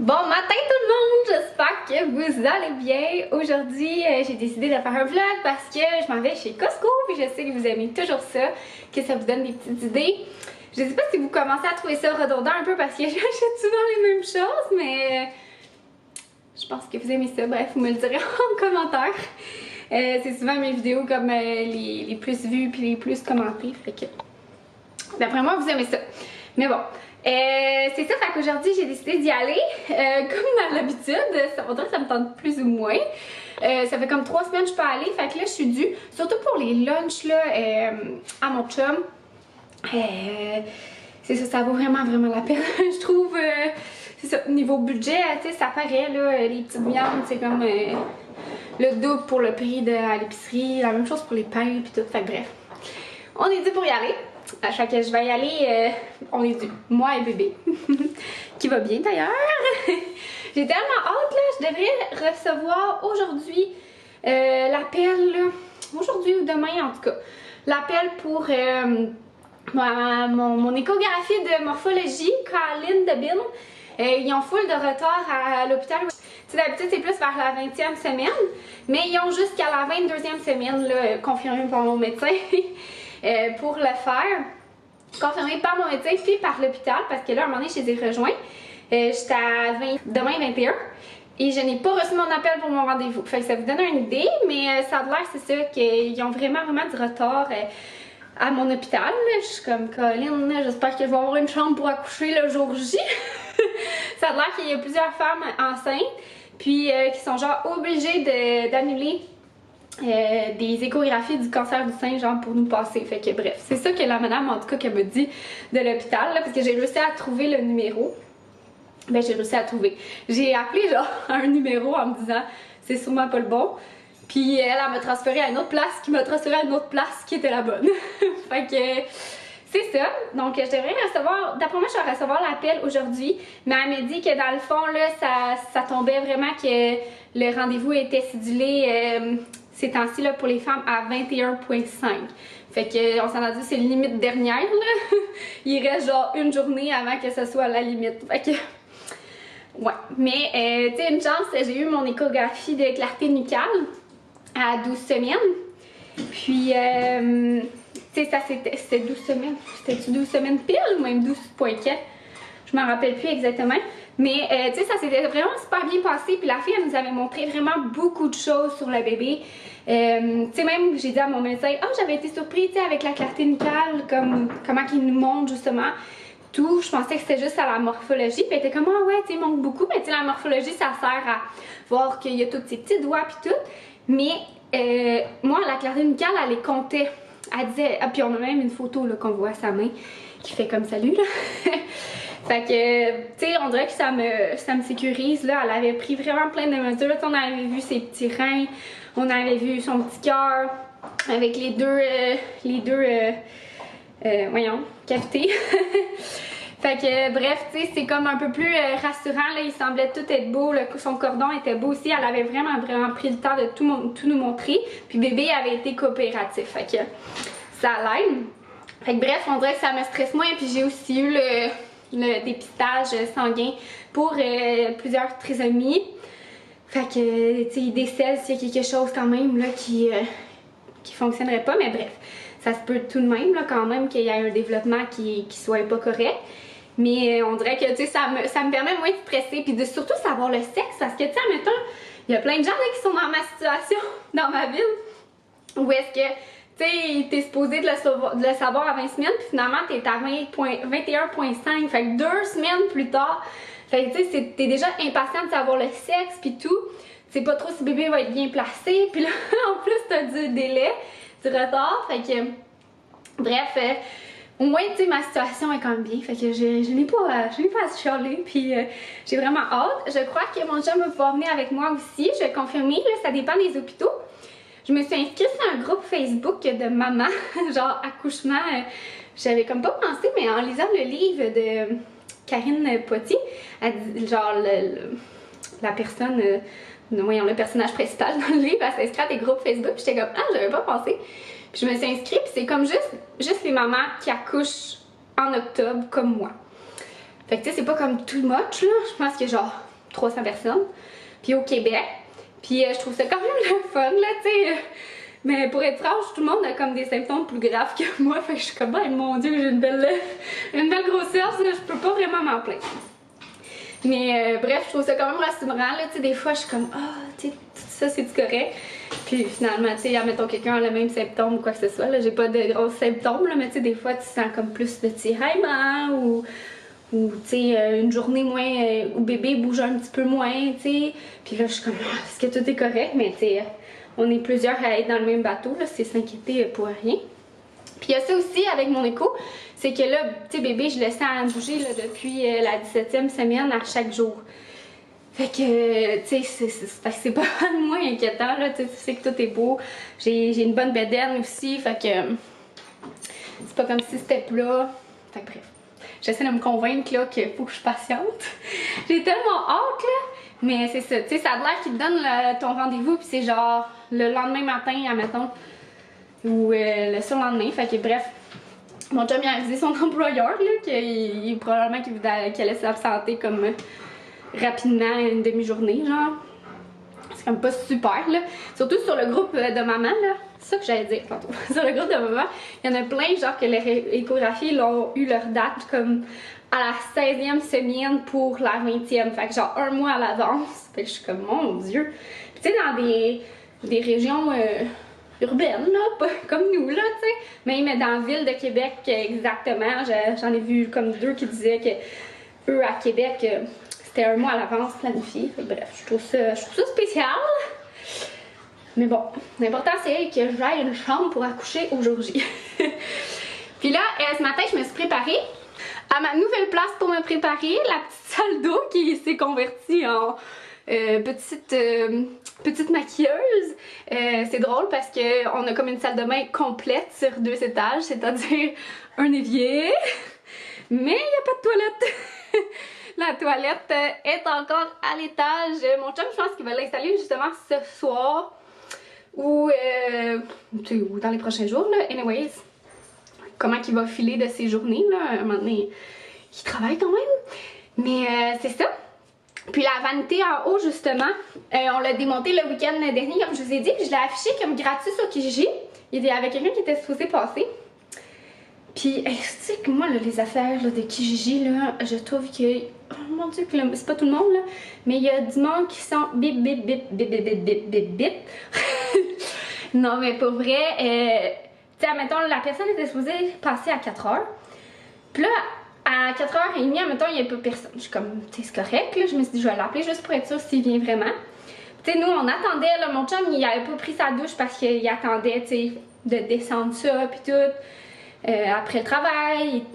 Bon matin tout le monde, j'espère que vous allez bien. Aujourd'hui, j'ai décidé de faire un vlog parce que je m'en vais chez Costco et je sais que vous aimez toujours ça, que ça vous donne des petites idées. Je sais pas si vous commencez à trouver ça redondant un peu parce que j'achète souvent les mêmes choses, mais je pense que vous aimez ça. Bref, vous me le direz en commentaire. C'est souvent mes vidéos comme les plus vues puis les plus commentées, fait que d'après moi vous aimez ça. Mais bon. C'est ça, fait qu'aujourd'hui j'ai décidé d'y aller, comme dans l'habitude, ça va dire que ça me tente plus ou moins. Ça fait comme 3 semaines que je peux aller, fait que là je suis due, surtout pour les lunchs là, à mon chum. C'est ça, ça vaut vraiment la peine, je trouve. C'est ça, niveau budget, tu sais, ça paraît là, les petites viandes, c'est comme le double pour le prix de à l'épicerie, la même chose pour les pains puis tout, fait que bref. On est dû pour y aller. À chaque fois que je vais y aller, on est dû. Moi et bébé. Qui va bien d'ailleurs. J'ai tellement hâte là. Je devrais recevoir aujourd'hui l'appel. Aujourd'hui ou demain en tout cas. L'appel pour mon échographie de morphologie, Caroline de Bin. Ils ont full de retard à l'hôpital. D'habitude c'est plus vers la 20e semaine. Mais ils ont jusqu'à la 22e semaine là, confirmé par mon médecin. Pour le faire, confirmé par mon médecin puis par l'hôpital, parce que là, à un moment donné, je les ai rejoints. J'étais à demain 21 et je n'ai pas reçu mon appel pour mon rendez-vous. Fait que ça vous donne une idée, mais ça a l'air, c'est ça, qu'ils ont vraiment du retard à mon hôpital. Je suis comme Colline, j'espère que je vais avoir une chambre pour accoucher le jour J. Ça a l'air qu'il y a plusieurs femmes enceintes, puis qui sont genre obligées d'annuler des échographies du cancer du sein genre pour nous passer, fait que bref, c'est ça que la madame en tout cas qu'elle me dit de l'hôpital, parce que j'ai réussi à trouver le numéro. Ben j'ai réussi à trouver, j'ai appelé genre un numéro en me disant c'est sûrement pas le bon, puis elle m'a transféré à une autre place qui m'a transféré à une autre place qui était la bonne. Fait que c'est ça, donc je devrais recevoir, d'après moi je vais recevoir l'appel aujourd'hui, mais elle m'a dit que dans le fond là ça tombait vraiment que le rendez-vous était cédulé ces temps-ci là pour les femmes à 21,5. Fait que on s'en a dit c'est limite dernière là. Il reste genre une journée avant que ce soit la limite. Fait que ouais, mais tu sais une chance, j'ai eu mon échographie de clarté nucale à 12 semaines. Puis tu sais ça c'était 12 semaines. C'était 12 semaines pile ou même 12,4. Je m'en rappelle plus exactement. Mais tu sais ça s'était vraiment super bien passé, puis la fille elle nous avait montré vraiment beaucoup de choses sur le bébé. Tu sais même j'ai dit à mon médecin, j'avais été surprise tu sais avec la clarté nucale, comme comment qu'il nous montre justement tout. Je pensais que c'était juste à la morphologie, puis elle était comme ouais tu sais il manque beaucoup, mais tu sais la morphologie ça sert à voir qu'il y a tous ces petits doigts puis tout. Mais moi la clarté nucale elle les comptait. Elle disait, puis on a même une photo là qu'on voit sa main qui fait comme salut là. Fait que, tu sais, on dirait que ça me sécurise, là. Elle avait pris vraiment plein de mesures. On avait vu ses petits reins, on avait vu son petit cœur avec les deux voyons, cavités. Fait que, bref, tu sais, c'est comme un peu plus rassurant, là. Il semblait tout être beau, son cordon était beau aussi. Elle avait vraiment pris le temps de tout nous montrer. Puis bébé avait été coopératif, fait que ça l'aide. Fait que bref, on dirait que ça me stresse moins. Puis j'ai aussi eu le dépistage sanguin pour plusieurs trisomies. Fait que, tu sais, il décèle s'il y a quelque chose quand même là qui fonctionnerait pas, mais bref, ça se peut tout de même là quand même qu'il y ait un développement qui soit pas correct. Mais on dirait que, tu sais, ça me permet moins de stresser, puis de surtout savoir le sexe, parce que, tu sais, admettons, il y a plein de gens là qui sont dans ma situation, dans ma ville, où est-ce que tu sais, t'es supposé de le savoir à 20 semaines, puis finalement t'es à 21,5. Fait que 2 semaines plus tard, fait que tu sais, t'es déjà impatient de savoir le sexe, puis tout. Tu sais pas trop si bébé va être bien placé, puis là, en plus t'as du délai, du retard. Fait que, bref, au moins, tu sais, ma situation est quand même bien. Fait que je n'ai pas à se chialer, puis j'ai vraiment hâte. Je crois que mon chum va pouvoir venir avec moi aussi. Je vais confirmer, là, ça dépend des hôpitaux. Je me suis inscrite sur un groupe Facebook de maman, genre accouchement. J'avais comme pas pensé, mais en lisant le livre de Karine Potier, genre la personne, voyons, le personnage principal dans le livre, elle s'inscrit à des groupes Facebook. J'étais comme j'avais pas pensé. Puis je me suis inscrite, puis c'est comme juste les mamans qui accouchent en octobre comme moi. Fait que tu sais, c'est pas comme too much là. Je pense que genre 300 personnes. Puis au Québec. Puis je trouve ça quand même le fun, là, tu sais. Mais pour être franche, tout le monde a comme des symptômes plus graves que moi. Fait que je suis comme, mon Dieu, j'ai une belle grossesse, là, je peux pas vraiment m'en plaindre. Mais bref, je trouve ça quand même rassurant, là, tu sais, des fois, je suis comme, tu sais, tout ça, c'est-tu correct? Puis finalement, tu sais, admettons quelqu'un a le même symptôme ou quoi que ce soit, là, j'ai pas de gros symptômes, là, mais tu sais, des fois, tu sens comme plus de tiraillement ou tu sais, une journée moins où bébé bouge un petit peu moins, tu sais. Puis là, je suis comme, est-ce que tout est correct? Mais tu sais, on est plusieurs à être dans le même bateau, là, c'est s'inquiéter pour rien. Puis il y a ça aussi avec mon écho, c'est que là, tu sais, bébé, je le sens bouger là, depuis la 17e semaine à chaque jour. Fait que, tu sais, c'est pas moins inquiétant, là, tu sais que tout est beau. J'ai une bonne bedaine aussi, fait que c'est pas comme si c'était plat. Fait que bref, j'essaie de me convaincre là qu'il faut que je patiente. J'ai tellement hâte, là, mais c'est ça, tu sais, ça a l'air qu'il te donne ton rendez-vous, puis c'est genre le lendemain matin, admettons, ou le surlendemain, fait que bref. Mon chum il a avisé son employeur là, qu'il probablement qu'il allait s'absenter comme rapidement une demi-journée, genre. C'est comme pas super, là. Surtout sur le groupe de maman, là. C'est ça que j'allais dire tantôt. Sur le groupe de maman, il y en a plein, genre, que les échographies ont eu leur date comme à la 16e semaine pour la 20e. Fait que genre un mois à l'avance. Fait que je suis comme, mon Dieu. Puis tu sais, dans des régions urbaines, là, pas comme nous, là, tu sais. Mais dans la ville de Québec, exactement, j'en ai vu comme 2 qui disaient que eux, à Québec, c'était un mois à l'avance planifié. Bref, je trouve ça spécial. Mais bon, l'important c'est que j'aille une chambre pour accoucher aujourd'hui. Puis là, ce matin, je me suis préparée à ma nouvelle place pour me préparer, la petite salle d'eau qui s'est convertie en petite maquilleuse. C'est drôle parce qu'on a comme une salle de bain complète sur 2 étages, c'est-à-dire un évier, mais il n'y a pas de toilette. La toilette est encore à l'étage. Mon chum, je pense qu'il va l'installer justement ce soir ou dans les prochains jours, là. Anyways, comment qu'il va filer de ses journées, là. À un moment donné, il travaille quand même. Mais c'est ça. Puis la vanité en haut, justement, on l'a démonté le week-end dernier, comme je vous ai dit, puis je l'ai affiché comme gratuit sur Kijiji. Il y avait quelqu'un qui était supposé passer. Puis, tu sais que moi, là, les affaires là, de Kijiji, là, je trouve que, oh mon Dieu, c'est pas tout le monde, là, mais il y a du monde qui sont bip, bip, bip, bip, bip, bip, bip, bip, bip. Non, mais pour vrai, tu sais, admettons, la personne était supposée passer à 4h. Puis là, à 4h30, admettons, il n'y a pas personne. Je suis comme, tu sais, c'est correct, là, je me suis dit, je vais l'appeler juste pour être sûre s'il vient vraiment. Tu sais, nous, on attendait, là, mon chum, il avait pas pris sa douche parce qu'il attendait, tu sais, de descendre ça, puis tout. Après le travail,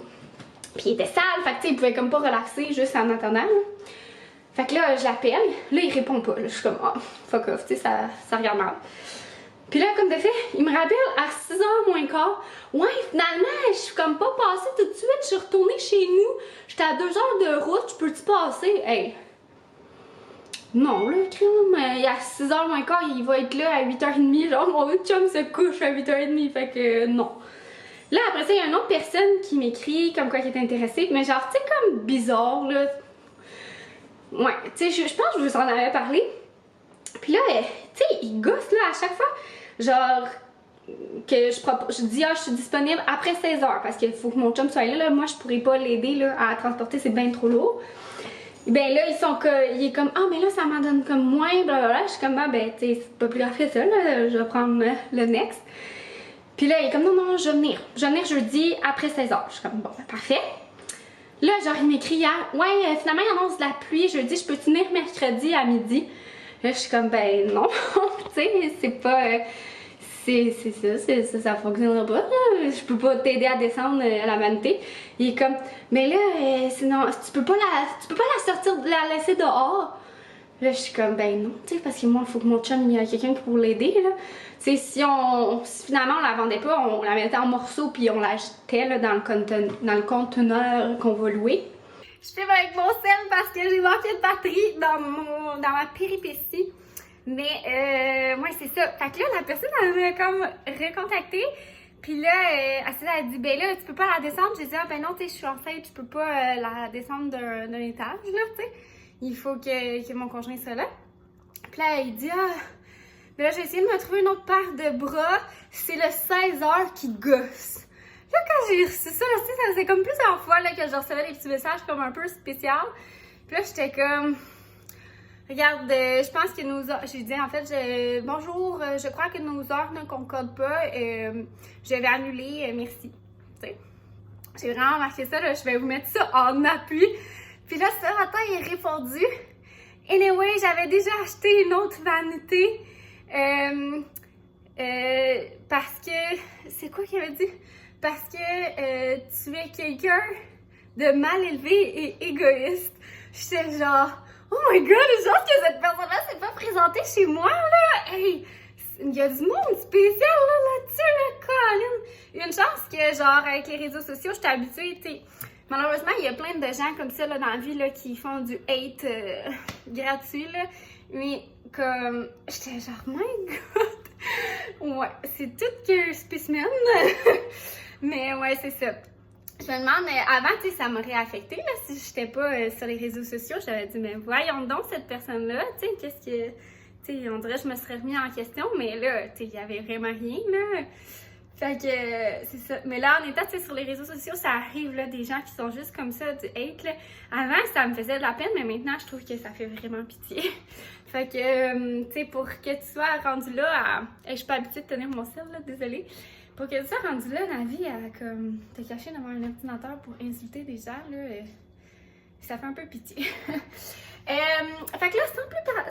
puis il était sale, fait que tu sais, il pouvait comme pas relaxer juste en attendant. Là. Fait que là, je l'appelle, là, il répond pas, là, je suis comme, oh, fuck off, tu sais, ça regarde mal. Puis là, comme de fait, il me rappelle à 6h moins quart, ouais, finalement, je suis comme pas passée tout de suite, je suis retournée chez nous, j'étais à 2 heures de route, je peux-tu passer? Hey! Non, là, il y a 6h moins quart, il va être là à 8h30, genre, mon chum se couche à 8h30, fait que non. Là, après ça, il y a une autre personne qui m'écrit comme quoi qui est intéressée, mais genre, tu sais, comme bizarre, là. Ouais, tu sais, je pense que je vous en avais parlé. Puis là, tu sais, il gosse, là, à chaque fois, genre, que je dis, je suis disponible après 16h, parce qu'il faut que mon chum soit là, moi, je pourrais pas l'aider, là, à transporter, c'est bien trop lourd. Ben là, il est comme, mais là, ça m'en donne comme moins, blablabla. Je suis comme, ben, tu sais, c'est pas plus grave que ça, là, je vais prendre le next. Puis là, il est comme, non, je vais venir. Je vais venir jeudi après 16h. Je suis comme, bon, ben, parfait. Là, genre, il m'écrit hier, ouais, finalement, il annonce de la pluie jeudi, je peux venir mercredi à midi. Là, je suis comme, ben, non, tu sais, c'est pas. Ça fonctionnera pas, là. Je peux pas t'aider à descendre à la vanité. Il est comme, mais là, sinon, tu peux pas la sortir, la laisser dehors. Là, je suis comme, ben non, tu sais, parce que moi, il faut que mon chum, il y a quelqu'un pour l'aider, là. Tu sais, si finalement on la vendait pas, on la mettait en morceaux puis on la jetait là, dans le conteneur qu'on va louer. Je filme avec mon sel parce que j'ai manqué de batterie dans ma péripétie. Mais, ouais, c'est ça. Fait que là, la personne, elle m'a comme recontacté. Puis là, elle a dit, ben là, tu peux pas la descendre. J'ai dit, ben non, tu sais, je suis enceinte, je peux pas la descendre d'un étage, là, tu sais. il faut que mon conjoint soit là. Puis là, il dit, ah, mais là, j'ai essayé de me trouver une autre paire de bras, c'est le 16 heures qui gosse. Là, quand j'ai reçu ça, là, ça faisait comme plusieurs fois là, que je recevais des petits messages comme un peu spécial. Puis là, j'étais comme, regarde, je pense que nos heures, j'ai dit en fait, bonjour, je crois que nos heures ne concordent pas, je vais annuler, merci. T'sais. J'ai vraiment marqué ça, là, je vais vous mettre ça en appui. Puis là, ce matin, il est répondu. Anyway, j'avais déjà acheté une autre vanité, parce que, c'est quoi qu'il avait dit? Parce que tu es quelqu'un de mal élevé et égoïste. J'étais genre, oh my god, les gens que cette personne-là s'est pas présentée chez moi, là! Hey, il y a du monde spécial là-dessus, là, Colin! Une chance que, genre, avec les réseaux sociaux, je suis habituée, tu sais. Malheureusement, il y a plein de gens comme ça, là, dans la vie, là, qui font du hate gratuit, là. Mais, comme, j'étais genre, my god! Ouais, c'est tout qu'un spécimen. Mais ouais, c'est ça. Je me demande, avant, tu sais, ça m'aurait affecté, là, si j'étais pas sur les réseaux sociaux. J'aurais dit, mais voyons donc cette personne-là, tu sais, qu'est-ce que... Tu sais, on dirait que je me serais remis en question, mais là, tu sais, il y avait vraiment rien, là. Fait que, c'est ça. Mais là, en étant, tu sais, sur les réseaux sociaux, ça arrive, là, des gens qui sont juste comme ça, du hate, là. Avant, ça me faisait de la peine, mais maintenant, je trouve que ça fait vraiment pitié. Fait que, tu sais, pour que tu sois rendu là à... Hey, je suis pas habituée de tenir mon sel, là, désolée. Pour que tu sois rendu là dans la vie à comme te cacher devant un ordinateur pour insulter des gens, là, ça fait un peu pitié. Fait que là,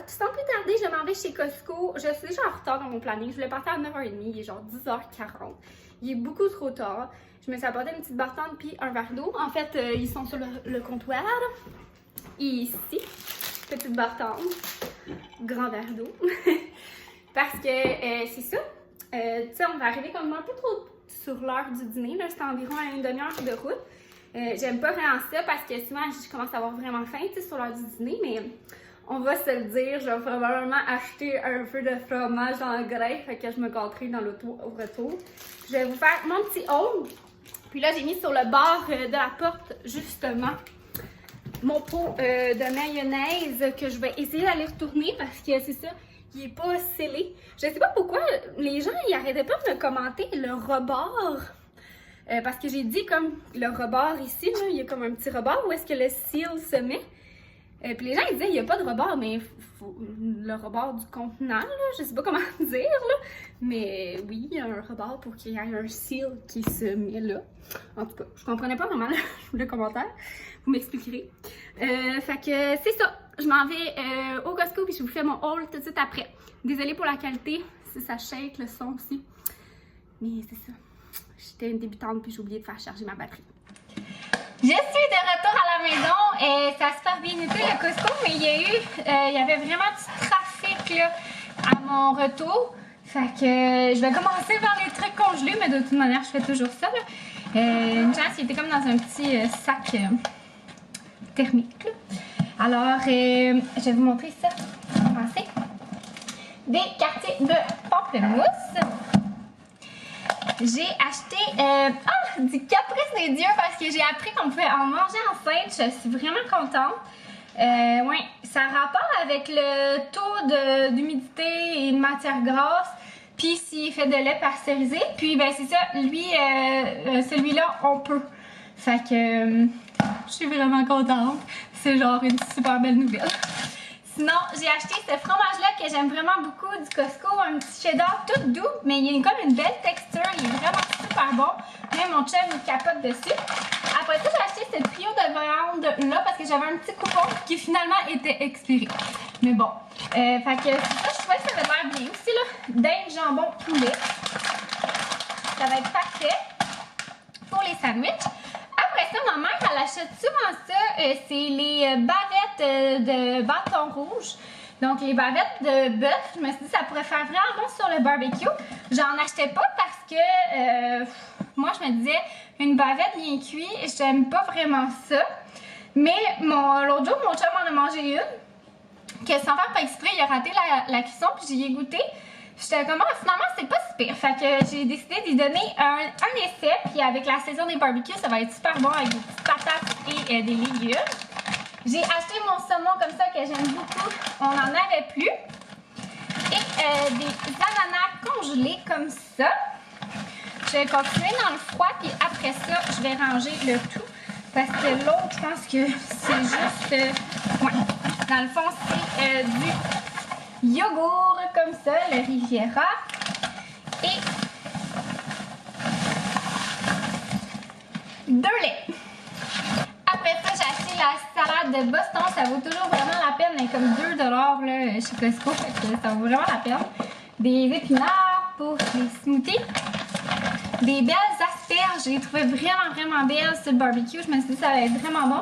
sans plus tarder, je m'en vais chez Costco. Je suis déjà en retard dans mon planning. Je voulais partir à 9h30, il est genre 10h40. Il est beaucoup trop tard. Je me suis apporté une petite bartende puis un verre d'eau. En fait, ils sont sur le comptoir. Ici, petite bartende, grand verre d'eau. Parce que c'est ça. Tu sais, on va arriver comme un peu trop sur l'heure du dîner, là, c'est environ à une demi-heure de route. J'aime pas vraiment ça parce que souvent je commence à avoir vraiment faim, tu sais, sur l'heure du dîner, mais on va se le dire, je vais probablement acheter un peu de fromage en grain, fait que je me gâterai dans l'auto au retour. Je vais vous faire mon petit haul. Puis là, j'ai mis sur le bord de la porte, justement, mon pot de mayonnaise que je vais essayer d'aller retourner parce que c'est ça. Il est pas scellé. Je sais pas pourquoi les gens ils arrêtaient pas de me commenter le rebord. Parce que j'ai dit comme le rebord ici, là, il y a comme un petit rebord où est-ce que le seal se met. Puis les gens ils disaient il n'y a pas de rebord, mais le rebord du contenant, là, je sais pas comment dire, là. Mais oui, il y a un rebord pour qu'il y ait un seal qui se met là. En tout cas, je comprenais pas vraiment le commentaire. Vous m'expliquerez. Fait que c'est ça. Je m'en vais au Costco puis je vous fais mon haul tout de suite après. Désolée pour la qualité, si ça shake le son aussi. Mais c'est ça. J'étais une débutante puis j'ai oublié de faire charger ma batterie. Je suis de retour à la maison et ça a super bien été le Costco, mais il y avait vraiment du trafic là, à mon retour. Fait que je vais commencer par les trucs congelés, mais de toute manière, je fais toujours ça. Là. Une chance, il était comme dans un petit sac thermique. Là. Alors, je vais vous montrer ça. On va commencer. Des quartiers de pamplemousse. J'ai acheté du caprice des dieux parce que j'ai appris qu'on pouvait en manger enceinte. Je suis vraiment contente. Ouais, ça a rapport avec le taux d'humidité et de matière grasse. Puis s'il est fait de lait pasteurisé. Puis ben c'est ça, lui, celui-là, on peut. Fait que je suis vraiment contente. C'est genre une super belle nouvelle. Sinon, j'ai acheté ce fromage-là que j'aime vraiment beaucoup du Costco, un petit cheddar tout doux, mais il a comme une belle texture, il est vraiment super bon. Même mon chum il capote dessus. Après ça, j'ai acheté ce trio de viande-là parce que j'avais un petit coupon qui finalement était expiré. Mais bon, fait que c'est ça, je trouvais que ça avait l'air bien aussi, là. Dinde, jambon, poulet. Ça va être parfait pour les sandwichs. Après ça, ma mère, elle achète souvent ça. C'est les bavettes de bâton rouge. Donc, les bavettes de bœuf. Je me suis dit que ça pourrait faire vraiment bon sur le barbecue. J'en achetais pas parce que moi, je me disais, une bavette bien cuite, j'aime pas vraiment ça. Mais l'autre jour, mon chum en a mangé une. Que sans faire pas exprès, il a raté la cuisson, puis j'y ai goûté. J'étais comme, finalement, c'est pas si pire. Fait que j'ai décidé d'y donner un essai. Puis avec la saison des barbecues, ça va être super bon avec des petites patates et des légumes. J'ai acheté mon saumon comme ça que j'aime beaucoup. On n'en avait plus. Et des ananas congelés comme ça. Je vais continuer dans le froid, puis après ça, je vais ranger le tout. Parce que l'autre, je pense que c'est juste... ouais. Dans le fond, c'est du yogourt comme ça, le Riviera. Et 2 laits. Après ça, j'ai acheté la salade de Boston. Ça vaut toujours vraiment la peine. Elle est comme 2 $ là, chez Costco. Ça vaut vraiment la peine. Des épinards pour les smoothies. Des belles asperges. Je les trouvais vraiment belles sur le barbecue. Je me suis dit que ça allait être vraiment bon.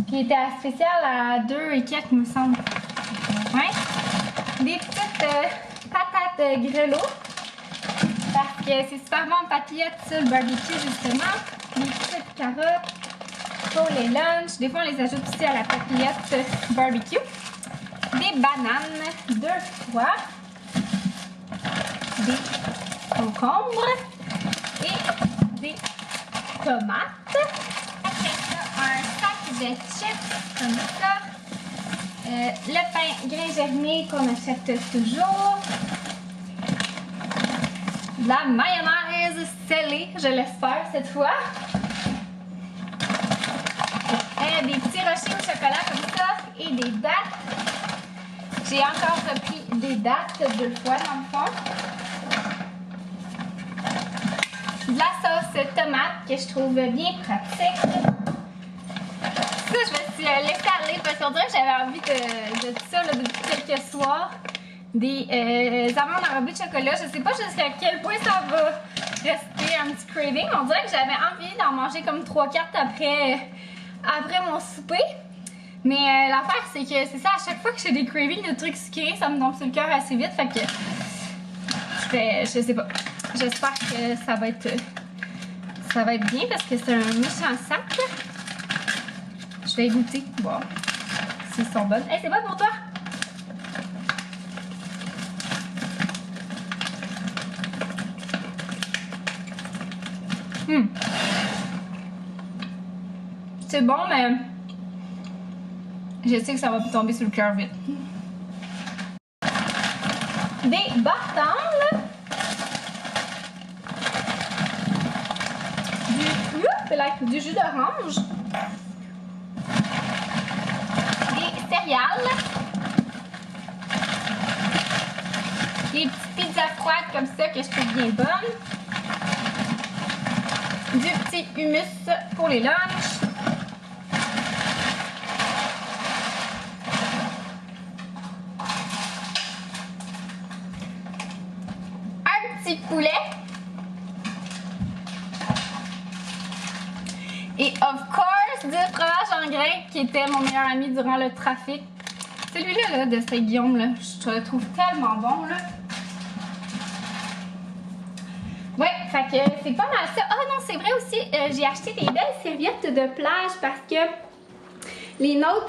Puis il était à spécial à 2 et quelques, il me semble. Ouais. Des petites patates grelot. Parce que c'est super bon papillotes sur le barbecue, justement. Des petites carottes pour les lunchs. Des fois, on les ajoute aussi à la papillote barbecue. Des bananes 2 fois. Des concombres. Et des tomates. Après ça, un sac de chips comme ça. Le pain grain germé qu'on achète toujours. De la mayonnaise scellée, je l'espère cette fois. Des petits rochers au chocolat comme ça et des dattes. J'ai encore repris des dattes 2 fois dans le fond. De la sauce tomate que je trouve bien pratique. Ça, je me suis laissée aller parce qu'on dirait que j'avais envie de ça là, depuis quelques soirs. Des amandes enrobées de chocolat. Je sais pas jusqu'à quel point ça va rester un petit craving. On dirait que j'avais envie d'en manger comme 3-4 après mon souper. Mais l'affaire, c'est que c'est ça, à chaque fois que j'ai des cravings de trucs sucrés, ça me tombe sur le cœur assez vite. Fait que je sais pas. J'espère que ça va être bien parce que c'est un méchant sac. Je vais goûter, voir s'ils sont bonnes. Hey, c'est bon pour toi? C'est bon, mais je sais que ça va tomber sur le cœur vite. Des bartales. Du jus d'orange. Des céréales. Des petites pizzas froides comme ça que je trouve bien bonnes. Du petit hummus pour les lunchs. Un petit poulet. Et of course, du fromage en grains qui était mon meilleur ami durant le trafic. Celui-là là, de Saint-Guillaume, là, je le trouve tellement bon. Là. Ouais, fait que c'est pas mal ça. Ah non, c'est vrai aussi, j'ai acheté des belles serviettes de plage parce que les nôtres,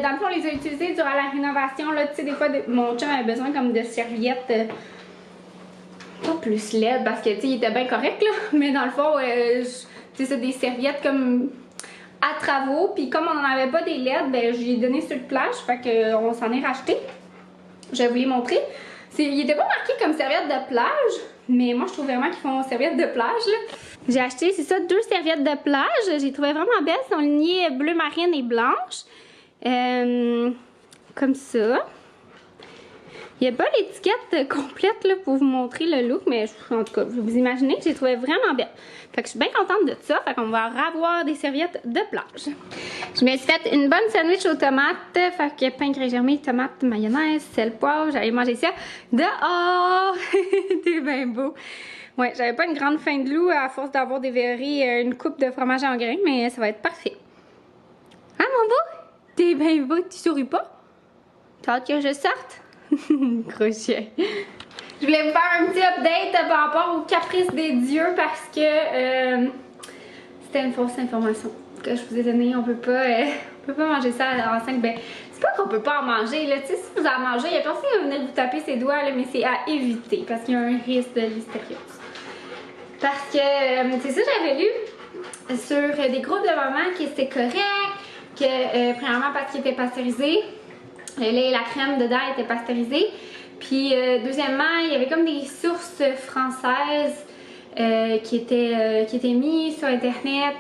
dans le fond, on les a utilisées durant la rénovation. Là, tu sais, des fois, mon chum avait besoin comme de serviettes pas plus laides parce que, tu sais, il était bien correct, là. Mais dans le fond, c'est des serviettes comme à travaux. Puis comme on n'en avait pas des LED, ben je lui ai donné sur le plage. Fait qu'on s'en est racheté. Je vais vous les montrer. Il était pas marqué comme serviette de plage. Mais moi je trouve vraiment qu'ils font serviette de plage. J'ai acheté, c'est ça, 2 serviettes de plage. J'ai trouvé vraiment belles. Elles sont lignées bleu marine et blanche. Comme ça. Il n'y a pas l'étiquette complète là, pour vous montrer le look, mais en tout cas, vous imaginez que j'ai trouvé vraiment belle. Fait que je suis bien contente de ça. Fait qu'on va avoir des serviettes de plage. Je me suis fait une bonne sandwich aux tomates. Fait que pain grain germé, tomates, mayonnaise, sel, poivre. J'allais manger ça dehors. T'es bien beau. Ouais, j'avais pas une grande faim de loup à force d'avoir dévoré une coupe de fromage en grains, mais ça va être parfait. Hein, mon beau? T'es bien beau, tu souris pas? T'as hâte que je sorte? Crochet. Je voulais vous faire un petit update par rapport aux caprices des dieux parce que c'était une fausse information que je vous ai donnée. On peut pas manger ça enceinte. Ben, c'est pas qu'on peut pas en manger. Là. Tu sais, si vous en mangez, il y a personne qui va venir vous taper ses doigts, là, mais c'est à éviter parce qu'il y a un risque de listériose. Parce que, c'est ça, j'avais lu sur des groupes de mamans que c'était correct que, premièrement, parce qu'il était pasteurisé. Le lait et la crème dedans étaient pasteurisés. Puis, deuxièmement, il y avait comme des sources françaises qui étaient mises sur Internet,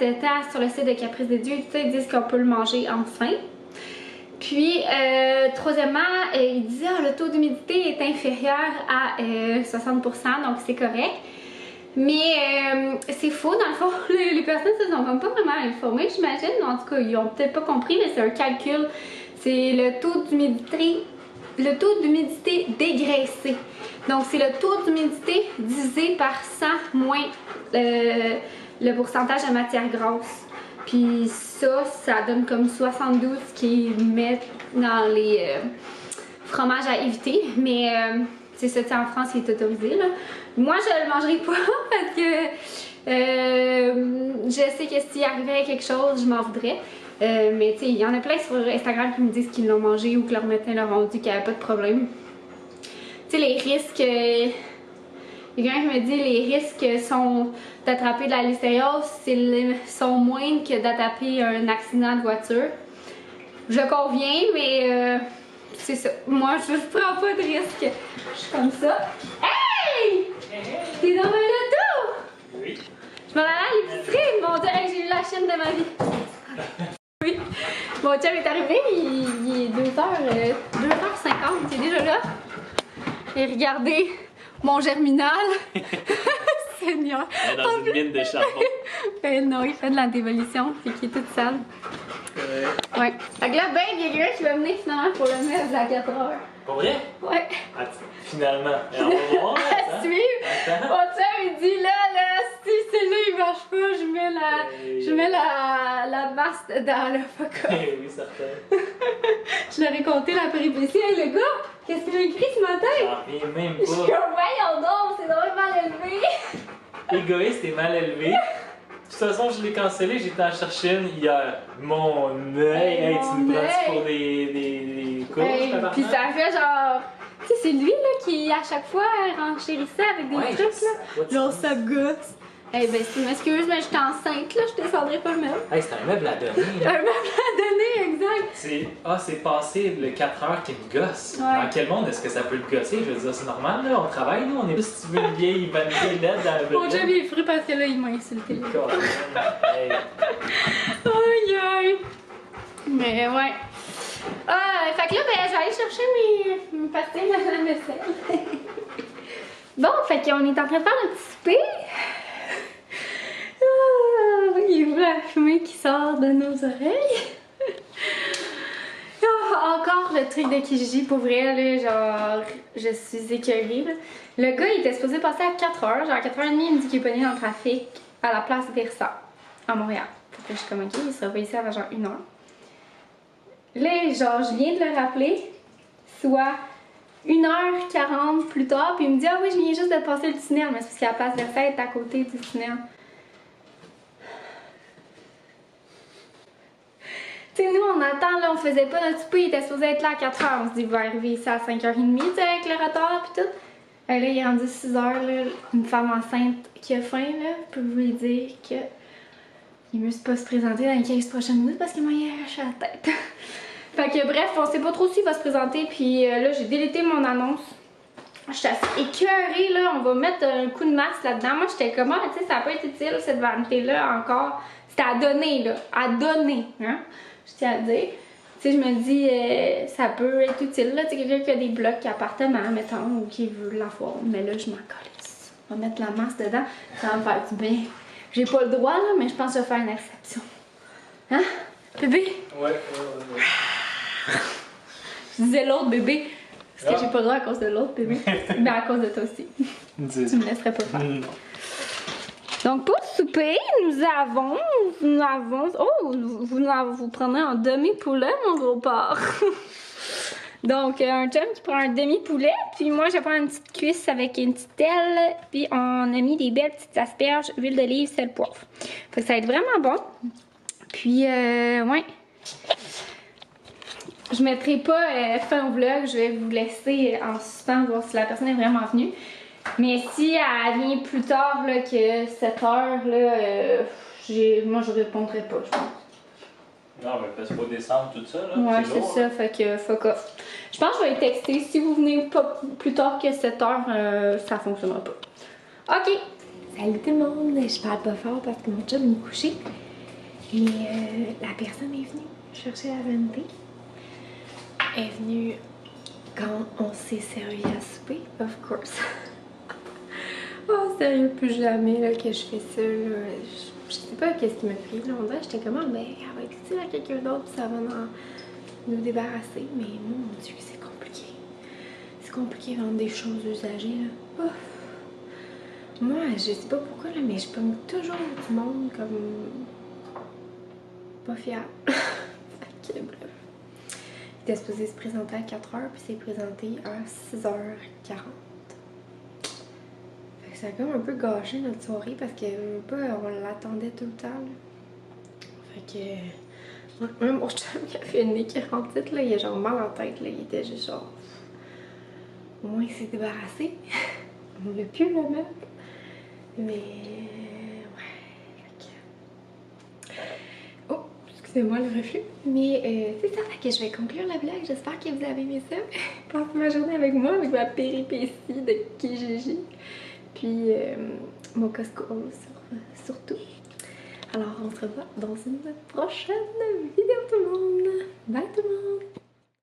sur le site de Caprice de Dieu. Tout ça, ils disent qu'on peut le manger enfin. Puis, troisièmement, il disait que le taux d'humidité est inférieur à 60%, donc c'est correct. Mais c'est faux, dans le fond, les personnes ne se sont même pas vraiment informées, j'imagine. En tout cas, ils ont peut-être pas compris, mais c'est un calcul. C'est le taux d'humidité dégraissé. Donc, c'est le taux d'humidité divisé par 100 moins le pourcentage de matière grasse. Puis ça donne comme 72 qu'ils mettent dans les fromages à éviter. Mais c'est ça, en France, il est autorisé, là. Moi, je le mangerai pas parce que je sais que s'il arrivait quelque chose, je m'en voudrais. Mais tu sais, il y en a plein sur Instagram qui me disent qu'ils l'ont mangé ou que leur médecin leur a dit qu'il n'y avait pas de problème. Tu sais, les risques... Il y a quelqu'un qui me dit les risques sont d'attraper de la listériose sont moindres que d'attraper un accident de voiture. Je conviens, mais c'est ça. Moi, je prends pas de risque. Je suis comme ça. Hey! T'es dans mon auto? Oui. Je m'en allais à l'épicerie, mon Dieu, j'ai eu la chienne de ma vie. Oui. Mon chum est arrivé, il est 2h50, il est déjà là. Et regardez mon germinal. Seigneur. Elle est dans une mine de charbon. Non, il fait de la démolition, fait qu'il est tout sale. Ouais. Fait que là, ben, il y a quelqu'un qui va venir finalement pour le mettre à 4h. Pour vrai? Ouais. Finalement. Alors, on va voir. À suivre. Mon chum, il dit là, si celui-là il marche pas, je mets la masse dedans, là. Fuck off. Oui, certain. Je leur ai conté la péripétie. Hey, le gars, qu'est-ce qu'il a écrit ce matin? J'en reviens même Je suis pas. comme, voyons donc, c'est drôle mal élevé. Égoïste et mal élevé. De toute façon, je l'ai cancellé, j'étais en chercher une hier. Mon œil, hey, tu me prends pour des courses, Hey, puis ça fait genre. Tu sais, c'est lui là qui à chaque fois renchérissait avec des trucs là. Genre ça gosse. Eh ben, si tu m'excuses, mais j'étais enceinte là, je descendrai pas le même. Hey, c'est un meuble à donner. Un meuble à donner, exact. C'est passé le 4 heures qui me gosse. Ouais. Dans quel monde est-ce que ça peut le gosser? Je veux dire, c'est normal, là, on travaille, nous, on est plus si tu veux une vieille vanité laide dans le Mon job il est fru parce que là, il m'a insulté. Hey. Aïe aïe. Mais ouais. Fait que là, ben, je vais aller chercher mes pastilles à la vaisselle. Bon, fait qu'on est en train de faire notre petit souper. Il y a la fumée qui sort de nos oreilles. Encore le truc de Kijiji, pour vrai, là, genre, je suis écœurée, là. Le gars, il était supposé passer à 4h, genre à 4h30, il me dit qu'il est pogné dans le trafic à la place Versailles, à Montréal. Fait que je suis comme, ok, il sera pas ici avant genre 1h. Là, genre, je viens de le rappeler, soit 1h40 plus tard, puis il me dit, ah oui, je viens juste de passer le tunnel, mais c'est parce que la place Versailles est à côté du tunnel. Tu sais, nous, on attend, là, on faisait pas notre souper, il était supposé être là à 4h. On se dit, il va arriver ici à 5h30, tu sais, avec le retard pis tout. Et là, il est rendu 6h, là, une femme enceinte qui a faim, là, peut vous lui dire que il ne pas se présenter dans les 15 prochaines minutes parce qu'il m'a arraché la tête. Fait que bref, on sait pas trop s'il va se présenter, puis là, j'ai délété mon annonce. Je suis assez écœurée, là, on va mettre un coup de masse là-dedans. Moi, j'étais comme, ah, tu sais, ça peut être utile, cette vanité-là, encore. C'était à donner, là, à donner, hein. Je tiens à le dire. Tu sais, je me dis, ça peut être utile, là. Tu sais, quelqu'un qui a des blocs appartements, mettons, ou qui veut l'avoir. Mais là, je m'en calisse. On va mettre la masse dedans. Ça va me faire du bien. J'ai pas le droit, là, mais je pense que je vais faire une exception. Hein? Bébé? Ouais. Je disais l'autre bébé. Parce que j'ai pas le droit à cause de l'autre bébé. Mais à cause de toi aussi. Tu me laisserais pas faire. Non. Donc pour souper, nous avons, vous prenez un demi-poulet, mon gros porc. Donc un chum qui prend un demi-poulet, puis moi je prends une petite cuisse avec une petite aile, puis on a mis des belles petites asperges, huile d'olive, sel, poivre. Fait que ça va être vraiment bon. Puis ouais. Je mettrai pas fin au vlog, je vais vous laisser en suspens voir si la personne est vraiment venue. Mais si elle vient plus tard là, que 7h, là, moi je répondrai pas, je pense. Non, mais parce qu'il faut descendre tout ça, là. Ouais, c'est lourd, ça, fait que fuck off. Je pense que je vais les texter. Si vous venez pas plus tard que 7 heures, ça fonctionnera pas. Ok! Salut tout le monde! Je parle pas fort parce que mon chum est couché. Mais la personne est venue chercher la vanité. Elle est venue quand on s'est servi à souper, of course. Oh, sérieux, plus jamais là, que je fais ça. Là. Je sais pas qu'est-ce qui m'a pris. Là, on dirait que j'étais comme, ben, elle va être utile à quelqu'un d'autre, puis ça va nous débarrasser. Mais mon Dieu, c'est compliqué. C'est compliqué de vendre des choses usagées. Là. Oh. Moi, je sais pas pourquoi, là, mais je pogne toujours du monde comme pas fiable. Fait que, bref. Il était supposé se présenter à 4h, puis s'est présenté à 6h40. Fait que ça a comme un peu gâché notre soirée parce que on l'attendait tout le temps. Là. Fait que. Même mon chum qui a fait une nez 48, là, il a genre mal en tête. Là. Il était juste genre. Au moins, il s'est débarrassé. On l'a plus le meuble. Mais. Ouais. Fait que. Oh, excusez-moi le reflux. Mais c'est ça, fait que je vais conclure la blague. J'espère que vous avez aimé ça. Passez ma journée avec moi, avec ma péripétie de Kijiji. Puis mon Costco surtout. Alors on se revoit dans une prochaine vidéo tout le monde. Bye tout le monde!